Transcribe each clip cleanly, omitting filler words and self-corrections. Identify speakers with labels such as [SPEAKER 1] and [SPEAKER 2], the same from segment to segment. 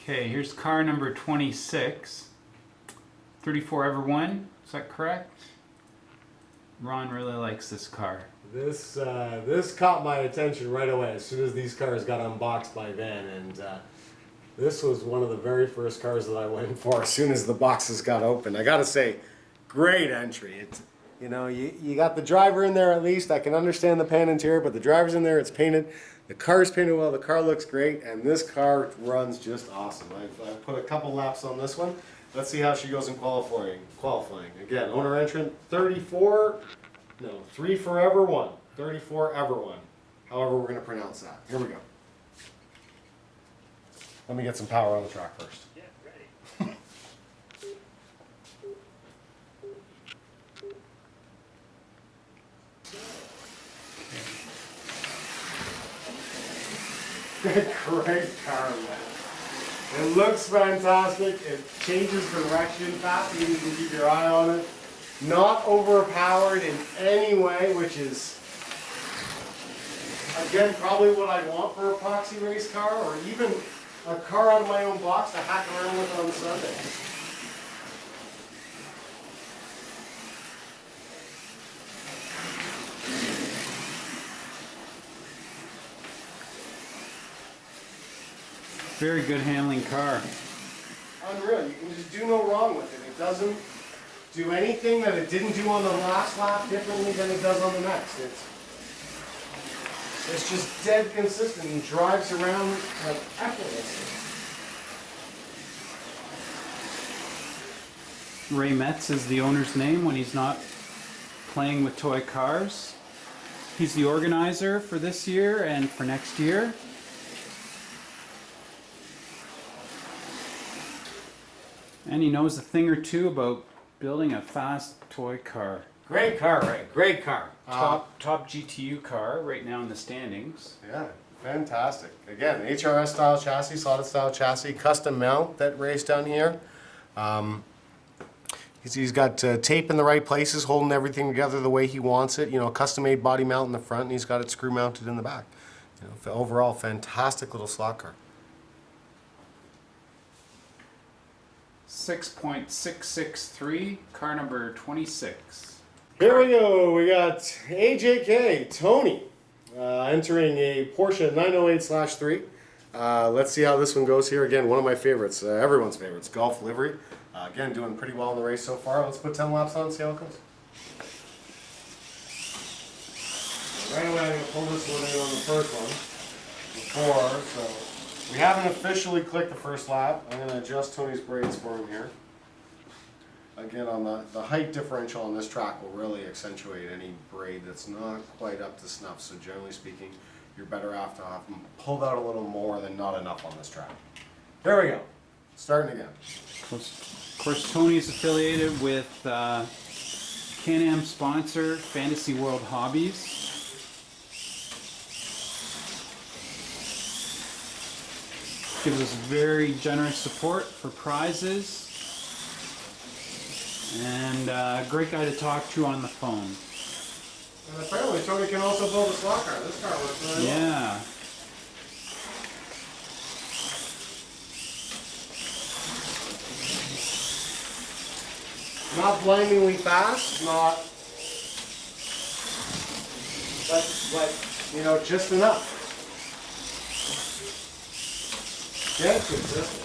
[SPEAKER 1] Okay, here's car number 26. 34 ever won, is that correct? Ron really likes this car.
[SPEAKER 2] This caught my attention right away as soon as these cars got unboxed by Van, and this was one of the very first cars that I went for as soon as the boxes got opened. I gotta say, great entry. It's, you know, you got the driver in there at least. I can understand the pan interior, but the driver's in there, it's painted. The car's painted well, the car looks great, and this car runs just awesome. I've put a couple laps on this one. Let's see how she goes in qualifying. Again, owner entrant, 3 forever one. 34 ever one. However we're going to pronounce that. Here we go. Let me get some power on the track first.
[SPEAKER 3] Yeah, ready.
[SPEAKER 2] Great car, man. It looks fantastic. It changes direction fast. You can keep your eye on it. Not overpowered in any way, which is, again, probably what I want for a proxy race car, or even a car out of my own box to hack around with on Sunday.
[SPEAKER 1] Very good handling car.
[SPEAKER 2] Unreal. You can just do no wrong with it. It doesn't do anything that it didn't do on the last lap differently than it does on the next. It's just dead consistent and drives around like effortlessly.
[SPEAKER 1] Ray Metz is the owner's name when he's not playing with toy cars. He's the organizer for this year and for next year. And he knows a thing or two about building a fast toy car.
[SPEAKER 2] Great car, right? Great car.
[SPEAKER 1] Top GTU car right now in the standings.
[SPEAKER 2] Yeah, fantastic. Again, HRS style chassis, slotted style chassis, custom mount that Ray's done here. He's got tape in the right places, holding everything together the way he wants it. You know, custom made body mount in the front, and he's got it screw mounted in the back. You know, overall, fantastic little slot car.
[SPEAKER 1] 6.663, car number 26.
[SPEAKER 2] Here we go. We got AJK, Tony, entering a Porsche 908/3. Let's see how this one goes here. Again, one of my favorites, everyone's favorites, Golf livery. Again, doing pretty well in the race so far. Let's put 10 laps on and see how it goes. Right away, I'm going to pull this one in on the first one before, so we haven't officially clicked the first lap. I'm going to adjust Tony's braids for him here. Again, on the height differential on this track will really accentuate any braid that's not quite up to snuff. So generally speaking, you're better off to have them pulled out a little more than not enough on this track. There we go. Starting again.
[SPEAKER 1] Of course, Tony is affiliated with CanAm sponsor, Fantasy World Hobbies. Gives us very generous support for prizes. And a great guy to talk to on the phone.
[SPEAKER 2] And apparently Tony can also build a slot car. This car works really well.
[SPEAKER 1] Yeah.
[SPEAKER 2] Not blindingly fast, not, but you know, just enough. Dead consistent.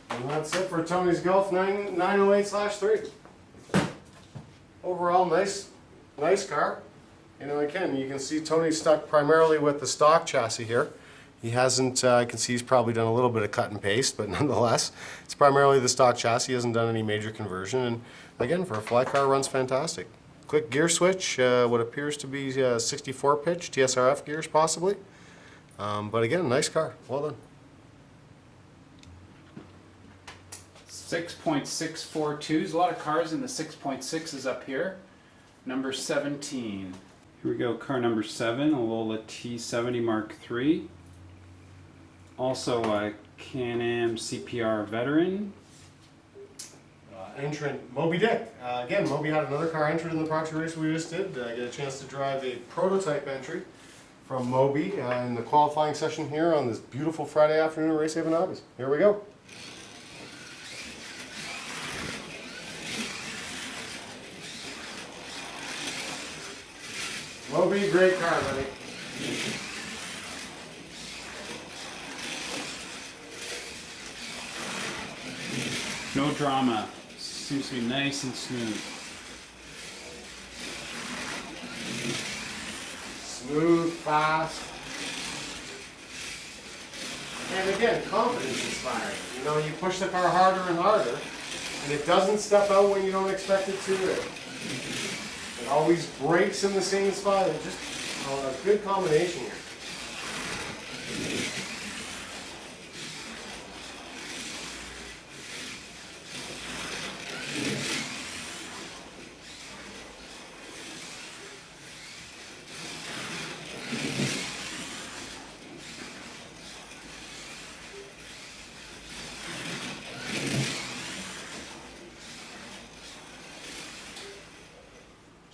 [SPEAKER 2] And that's it for Tony's Golf 908/3. Overall, nice car. You know, again, you can see Tony's stuck primarily with the stock chassis here. He hasn't, I can see he's probably done a little bit of cut and paste, but nonetheless, it's primarily the stock chassis. He hasn't done any major conversion. And again, for a fly car, runs fantastic. Quick gear switch, what appears to be 64 pitch, TSRF gears possibly. But again, nice car. Well done.
[SPEAKER 1] 6.642. There's a lot of cars in the 6.6s up here. Number 17. Here we go, car number 7, a Lola T70 Mark III. Also a CanAm CPR veteran.
[SPEAKER 2] Entrant Moby Dick. Again, Moby had another car entered in the proxy race we just did. I get a chance to drive a prototype entry from Moby in the qualifying session here on this beautiful Friday afternoon at Race Haven Hobbies. Here we go. Moby, great car, buddy.
[SPEAKER 1] No drama. Seems to be nice and smooth.
[SPEAKER 2] Smooth, fast. And again, confidence inspiring. You know, you push the car harder and harder, and it doesn't step out when you don't expect it to. It always brakes in the same spot. It's just a good combination here.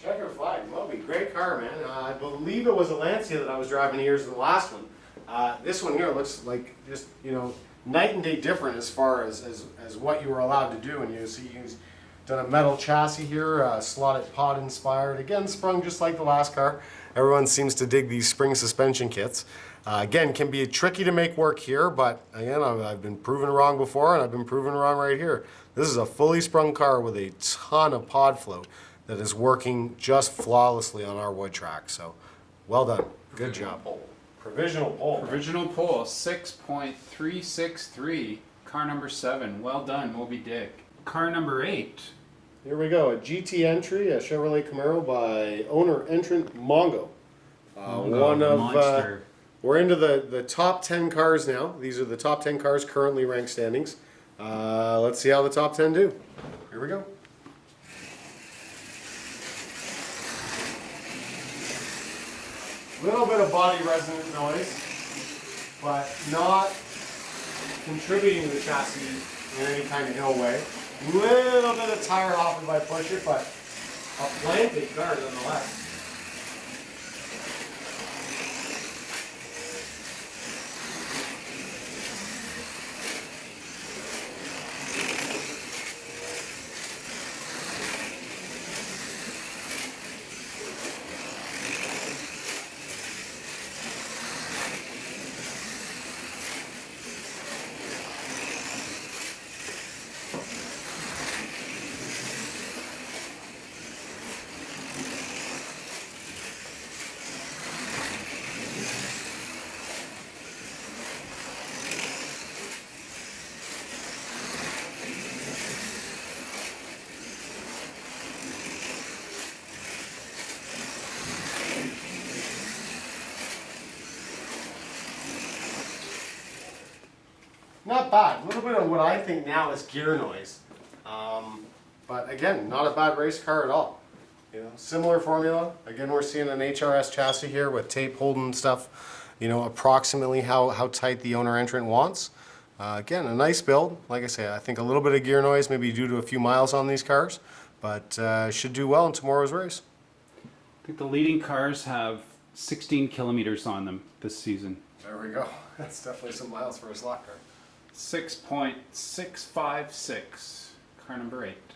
[SPEAKER 2] Checker flag, Moby, great car, man. I believe it was a Lancia that I was driving years in the last one. This one here looks like just, you know, night and day different as far as what you were allowed to do. And you see he's done a metal chassis here, slotted pod inspired. Again, sprung just like the last car. Everyone seems to dig these spring suspension kits. Again, can be tricky to make work here, but again, I've been proven wrong before, and I've been proven wrong right here. This is a fully sprung car with a ton of pod float that is working just flawlessly on our wood track. So, well done. Good job. Provisional pole.
[SPEAKER 1] Provisional pole, 6.363. Car number 7. Well done, Moby Dick. Car number 8.
[SPEAKER 2] Here we go. A GT entry, a Chevrolet Camaro by owner entrant Mongo.
[SPEAKER 1] Monster.
[SPEAKER 2] We're into the top 10 cars now. These are the top 10 cars currently ranked standings. Let's see how the top 10 do. Here we go. Little bit of body resonant noise, but not contributing to the chassis in any kind of ill way. Little bit of tire hopping by pusher, but a planted car nonetheless. Not bad. A little bit of what I think now is gear noise. But again, not a bad race car at all. You know, similar formula. Again, we're seeing an HRS chassis here with tape holding stuff, you know, approximately how tight the owner entrant wants. Again, a nice build. Like I say, I think a little bit of gear noise maybe due to a few miles on these cars, but should do well in tomorrow's race.
[SPEAKER 1] I think the leading cars have 16 kilometers on them this season.
[SPEAKER 2] There we go. That's definitely some miles for a slot car.
[SPEAKER 1] 6.656. Car number 8.